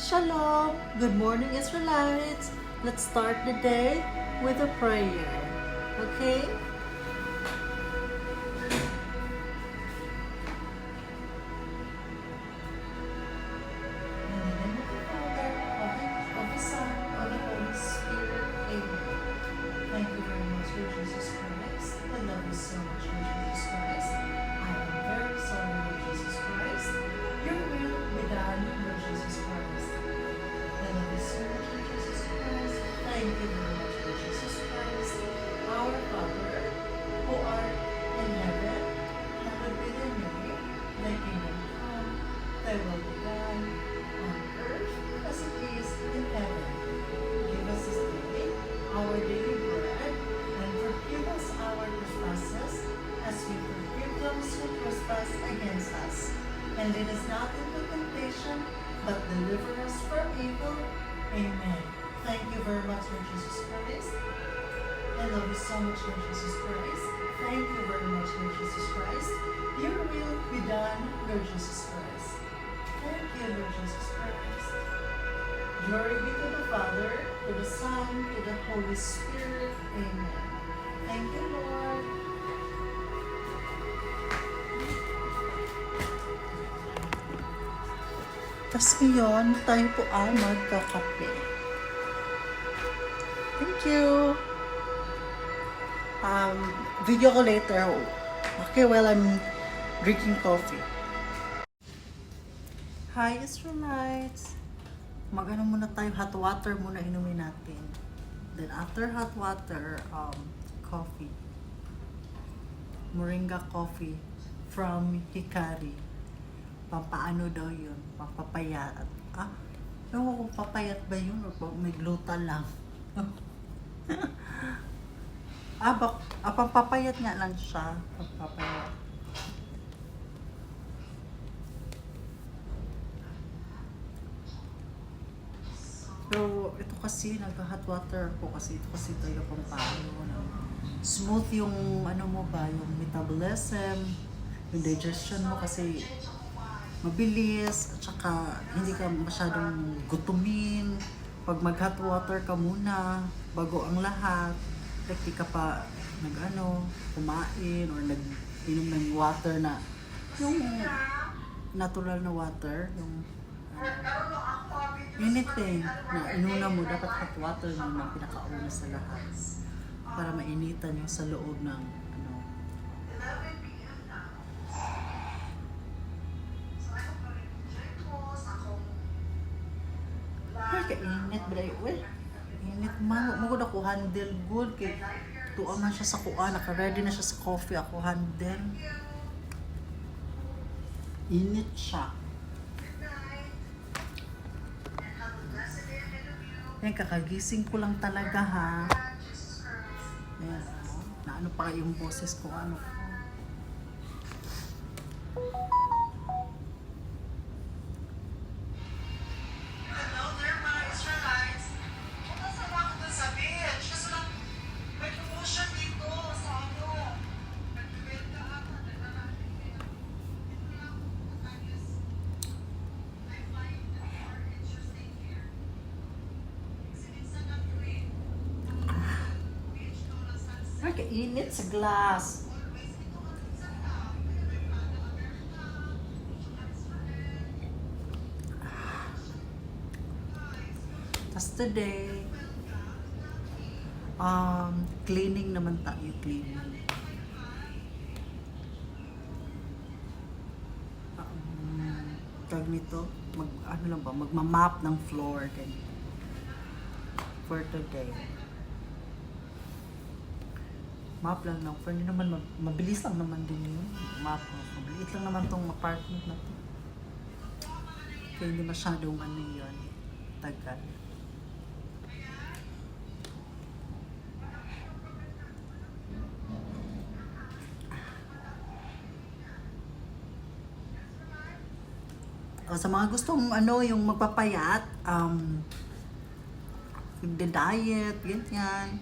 Shalom! Good morning, Israelites! Let's start the day with a prayer. Okay? In the name of the Father, of the Son, of the Holy Spirit. Amen. Thank you very much, Lord Jesus Christ. I love you so much, Lord Jesus Christ. I am very sorry, Lord Jesus Christ. Your will be done, Lord Jesus Christ. I love you so much, Lord Jesus Christ. Thank you very much, Lord Jesus Christ. Our Father, who art in heaven, hallowed be thy name. Thy kingdom come, thy will be done, on earth as it is in heaven. Give us this day our daily bread, and forgive us our trespasses, as we forgive those who trespass against us. And lead us not into temptation, but deliver us from evil. Amen. Thank you very much, Lord Jesus Christ. I love you so much, Lord Jesus Christ. Thank you very much, Lord Jesus Christ. Your will be done, Lord Jesus Christ. Thank you, Lord Jesus Christ. Glory be to the Father, to the Son, to the Holy Spirit. Amen. Thank you, Lord. Tapos ngayon, tayo po ay magkakape. Thank you. Video ko later. Okay, while I'm drinking coffee. Hi, Israelites. Mag-ano muna tayo, hot water muna inumin natin. Then after hot water, coffee. Moringa coffee from Hikari. Pampaano daw yun? Pampapayat. Ewan kung papayat ba yun o may gluten lang. Pampapayat nga lang siya. Pampapayat. Pero ito kasi, nag-hot water ako kasi ito kasi tayo pampano. Smooth yung ano mo ba, yung metabolism, yung digestion mo kasi mabilis, at saka hindi ka masyadong gutumin. Pag mag-hot water ka muna, bago ang lahat, like di ka pa kumain or nag-inom ng water na, yung natural na water, yung anything na inuna mo, dapat hot water muna pinakauna sa lahat para mainitan yung sa loob ng kainit ba well, init man mo ko handle good kay tuwa man siya sa kuha, naka-ready na siya sa coffee, ako handle init siya. Yan, kakagising ko lang talaga ha. Ayan, na ano pa yung boses ko, ano ko. Kainit sa glass. Tapos today, cleaning naman tayo, cleaning. Tag nito, magmamap ng floor for today. Map lang lang. For hindi naman, mabilis lang naman din yun. Map. Mabilis lang naman tong apartment na to. Kaya hindi masyadong yun. Tagal. Sa mga gustong yung magpapayat, diet, ganyan.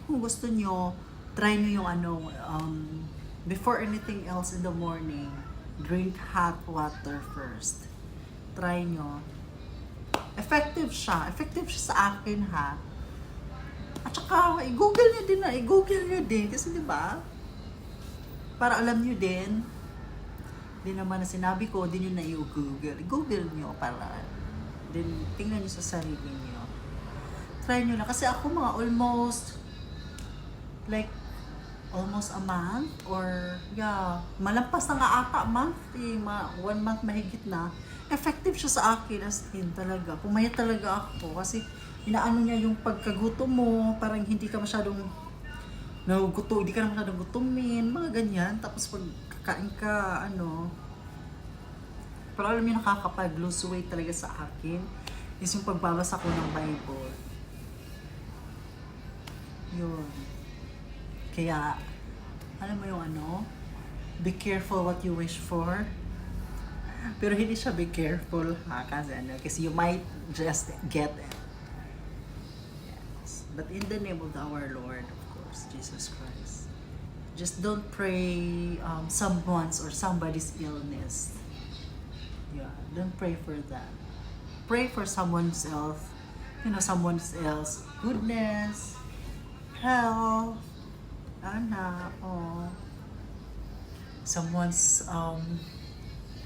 Kung gusto nyo, try nyo yung before anything else in the morning, drink hot water first. Try nyo. effective siya. Effective siya sa akin, ha. At saka, i-google nyo din na. I-google nyo din. Kasi diba, para alam nyo din, di naman na sinabi ko, di nyo na i-google. I-google nyo para din tingnan nyo sa sarili nyo. Try nyo lang. Kasi ako mga almost a month or malampas na nga ata month, 1 month mahigit na. Effective siya sa akin as in talaga. Pumayat talaga ako kasi inaano niya yung pagkagutom mo, parang hindi ka masyadong hindi ka na masyadong gutumin, mga ganyan. Tapos pag kakain ka, pero alam niyo nakakapag-lose weight talaga sa akin is yung pagbabasa ko ng Bible. Yun. Kaya, alam mo yung be careful what you wish for. Pero hindi siya be careful, ha? Kasi you might just get it. Yes. But in the name of our Lord, of course, Jesus Christ, just don't pray someone's or somebody's illness. Yeah, don't pray for that. Pray for someone's else, goodness, health, someone's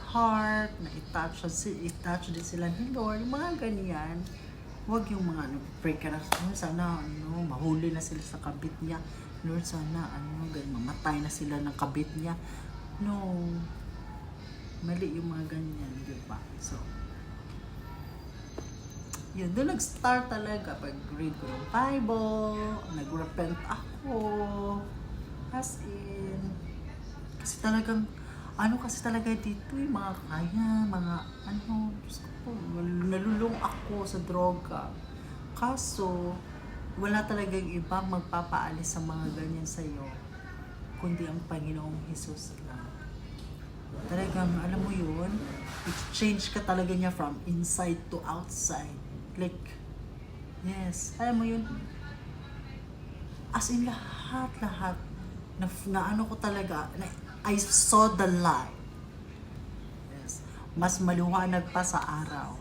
heart, na i-touch din sila ni Lord, yung mga ganyan. Huwag yung mga pray ka na, sana mahuli na sila sa kabit niya. Lord, sana mamatay na sila ng kabit niya. No, mali yung mga ganyan, di ba? So, yun, doon nag-start talaga pag read ko ng Bible, nag-repent ako, as in, kasi talagang, kasi talaga dito yung mga Diyos ko po, nalulung ako sa droga. Kaso, wala talagang ibang magpapaalis sa mga ganyan sa'yo, kundi ang Panginoong Jesus lang. Talagang, alam mo yun, change ka talaga niya from inside to outside. Like, yes, alam mo yun, as in lahat, na ko talaga, I saw the light. Yes, mas maliwanag pa sa araw.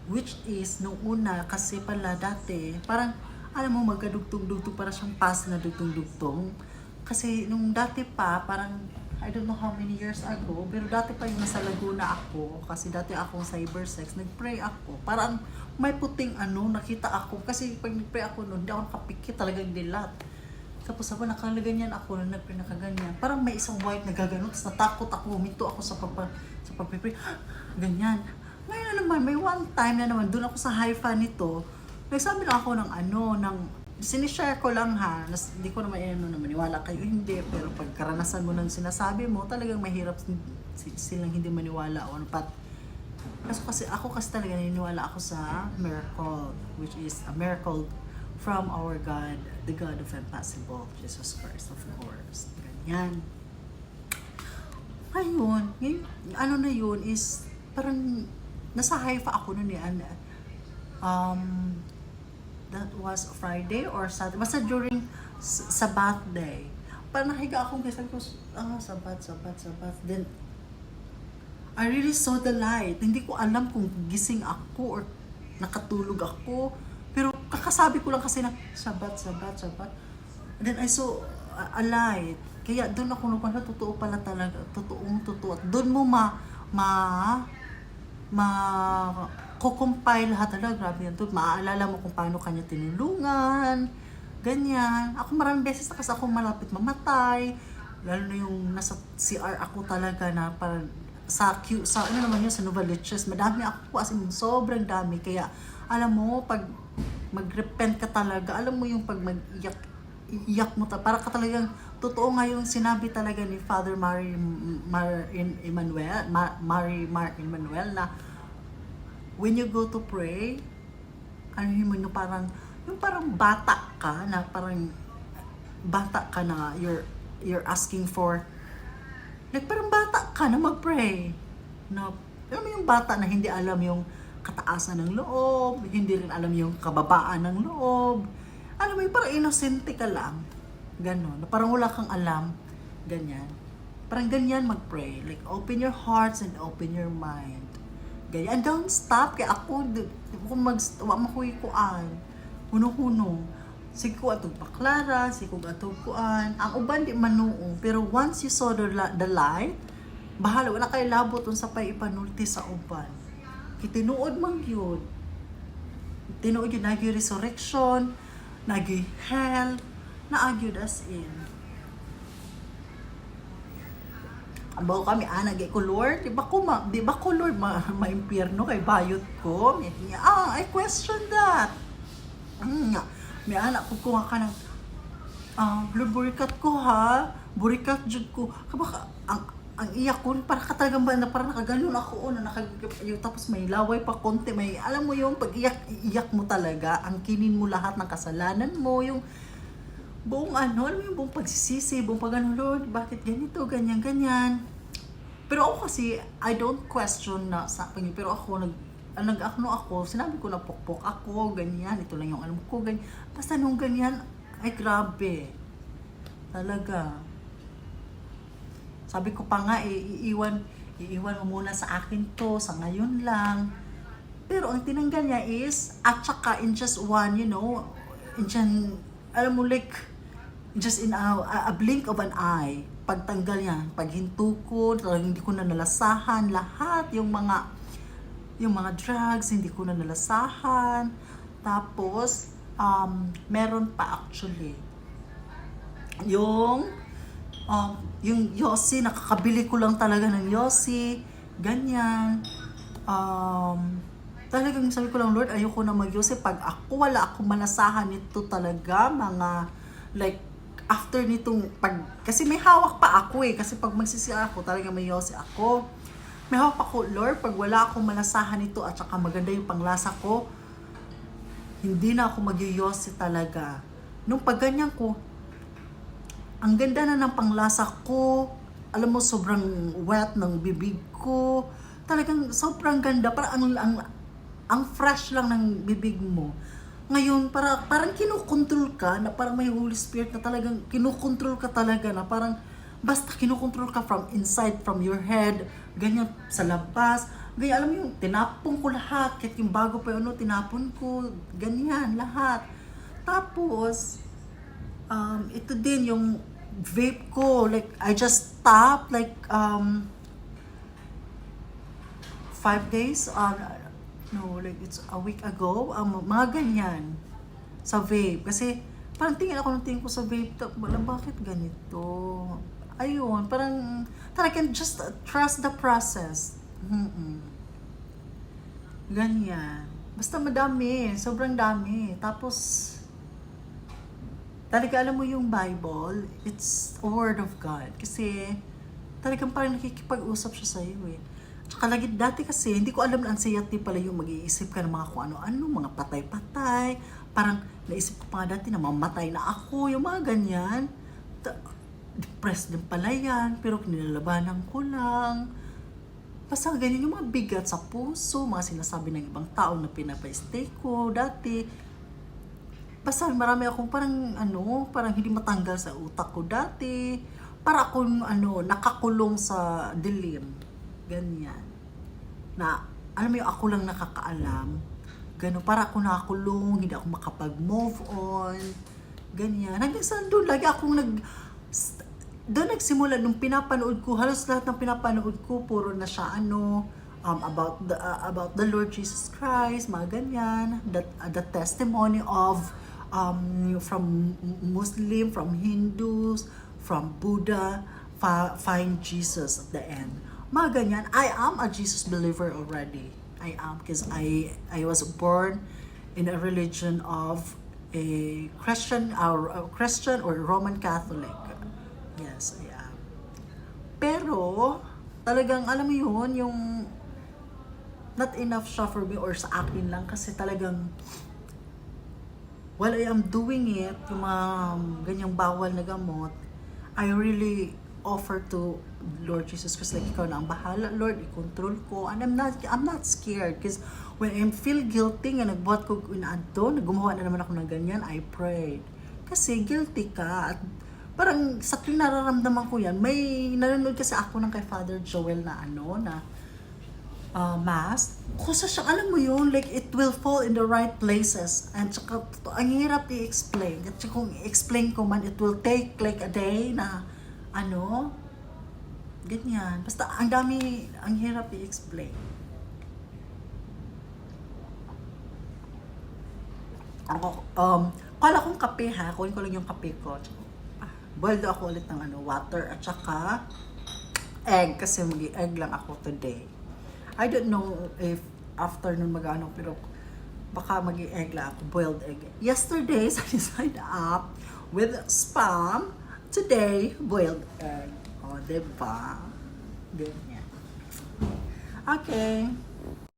Which is, nung una, kasi pala dati, parang, alam mo, magkadugtong-dugtong, para siyang pas na dugtong-dugtong. Kasi nung dati pa, parang, I don't know how many years ago, pero dati pa yung nasa Laguna ako, kasi dati akong cybersex, nag-pray ako. Parang may puting nakita ako. Kasi pag nag-pray ako noon, hindi ako nakapikit, talagang dilat. Tapos habang nakalaganyan ako, nag-pray nakaganyan. Parang may isang white na gaganon, tapos natakot ako, huminto ako sa pag-pray. Ganyan. Ngayon na naman, may one time na naman, doon ako sa haifa nito, nagsabi na ako sinishare ko lang, ha, hindi ko naman maniwala kayo, hindi, pero pag karanasan mo ng sinasabi mo, talagang mahirap silang hindi maniwala o kasi ako talaga naniniwala ako sa miracle, which is a miracle from our God, the God of impossible, Jesus Christ, of course. Ganyan. Ayun, na yun is, parang, nasa haifa ako noon that was Friday or Saturday, basta during Sabbath day. Parang nahiga akong sabi ko, Sabbath. Then, I really saw the light. Hindi ko alam kung gising ako or nakatulog ako. Pero kakasabi ko lang kasi na, Sabbath. Then I saw a light. Kaya doon ako nung totoo pala talaga, totoo. At doon mo kukumpile lahat talaga, grabe yan. Maaalala mo kung paano kanya tinulungan, ganyan. Ako maraming beses na kasi ako malapit mamatay, lalo na yung nasa CR ako talaga na parang sa Novaliches, madami ako, as in, sobrang dami. Kaya, alam mo, pag mag-repent ka talaga, alam mo yung pag mag-iyak mo, para ka talagang, totoo nga yung sinabi talaga ni Father Mari Emmanuel na, when you go to pray, yung parang bata ka na you're asking for, like parang bata ka na mag-pray. Na, alam mo yung bata na hindi alam yung kataasan ng loob, hindi rin alam yung kababaan ng loob. Alam mo yung parang inosente ka lang. Ganon. Parang wala kang alam. Ganyan. Parang ganyan mag-pray. Like open your hearts and open your mind. Ganyan, don't stop. Kaya ako, kung makuhi kuan. Huno-huno. Sige ko atong paklara, sige ko atong kuan. Ang uban di manuong. Pero once you saw the light, bahala, wala kayo labot sa pay ipanulti sa uban. Kitinuod man yun. Tinuod yun, nagi resurrection, nagi hell, naagyod as in. Ambaw kami, nagay ko, Lord, di ba ko, Lord, ma-impyerno kay bayot ko? I question that. May anak ko kuha ka ng, Lord, burikat ko ha, burikat jud ko. Kabaka, ang iyak ko, para katalagang ba na parang nakaganon ako, tapos may laway pa konti, may, alam mo yung pag iyak mo talaga, ang kinin mo lahat ng kasalanan mo, yung buong alam mo yung buong pagsisisi, buong pagano, Lord, bakit ganito, ganyan, ganyan. Pero ako kasi, I don't question na sa akin, pero ako, ako, sinabi ko na pokpok ako, ganyan, ito lang yung alam ko, ganyan. Basta nung ganyan, ay grabe. Talaga. Sabi ko pa nga, iiwan mo muna sa akin to, sa ngayon lang. Pero ang tinanggal niya is, at saka in just one, alam mo, like, just in a blink of an eye, pagtanggal niya, paghinto ko, talagang hindi ko na nalasahan lahat, yung mga drugs, hindi ko na nalasahan. Tapos, meron pa actually. Yung Yossi, nakakabili ko lang talaga ng Yossi, ganyan. Talagang sabi ko lang, Lord, ayoko na mag-Yossi. Pag wala akong malasahan nito talaga, mga, like, after nitong, kasi may hawak pa ako kasi pag magsisira ako, talaga may Yossi ako. May hawak ako, Lord, pag wala akong malasahan nito at saka maganda yung panglasa ko, hindi na ako mag-Yossi talaga. Nung pag ganyan ko, ang ganda na ng panglasa ko, alam mo, sobrang wet ng bibig ko, talagang sobrang ganda, parang ang fresh lang ng bibig mo. Ngayon, parang kinukontrol ka, na parang may Holy Spirit na talagang kinukontrol ka talaga, na parang basta kinukontrol ka from inside, from your head, ganyan sa labas. Ganyan, alam mo yung tinapon ko lahat, kahit yung bago pa yun, tinapon ko, ganyan, lahat. Tapos, ito din yung vape ko, like, I just stopped, like, 5 days, like it's a week ago, mga ganyan, sa vape. Kasi, parang tingin ko sa vape, bakit ganito? Ayun, parang, talagang just trust the process. Ganyan. Basta madami, sobrang dami. Tapos, talaga alam mo yung Bible, it's a word of God. Kasi, talagang parang nakikipag-usap siya sa iyo Tsaka lagi dati kasi, hindi ko alam na anxiety pala yung mag-iisip ka ng mga kung ano-ano, mga patay-patay. Parang naisip ko pa nga dati na mamatay na ako, yung mga ganyan. Depressed din pala yan, pero kinilalabanan ko lang. Basta ganyan yung mga bigat sa puso, mga sinasabi ng ibang tao na pinapay-stay ko dati. Basta marami akong parang hindi matanggal sa utak ko dati. Para akong nakakulong sa dilim. Ganyan. Na, alam mo yung ako lang nakakaalam. Gano'n, para ako nakakulong, hindi ako makapag-move on. Ganyan. Hanggang saan doon, lagi akong doon nagsimula, nung pinapanood ko, halos lahat ng pinapanood ko, puro na siya, about the Lord Jesus Christ, mga ganyan. The testimony of, from Muslim, from Hindus, from Buddha, find Jesus at the end. Mga ganyan. I am a Jesus believer already. I am, because I was born in a religion of a Christian or Roman Catholic. Yes, I am. Pero, talagang, alam mo yun, yung not enough siya for me or sa akin lang kasi talagang while I am doing it, yung mga ganyang bawal na gamot, I really offer to Lord Jesus Christ, like, ikaw na ang bahala, Lord, i-control ko, and I'm not scared, because when I feel guilty nga nagbuhat ko gumawa na naman ako ng ganyan, I prayed, kasi guilty ka, at parang sa tuwing nararamdaman ko yan, may nanonood kasi ako ng kay Father Joel na mask. Kasi siya, alam mo yun, like it will fall in the right places. And saka, ang hirap i-explain. At saka kung i-explain ko man, it will take like a day na, ano, ganyan. Basta ang dami, ang hirap i-explain. Ako, kala kong kape ha, kunin ko lang yung kape ko. Boiled ako ulit ng water at saka egg kasi mag-egg lang ako today. I don't know if afternoon mag-ano pero baka mag-egg lang ako, boiled egg. Yesterday, I decided up with spam. Today, boiled egg. O, diba? Ganyan. Okay.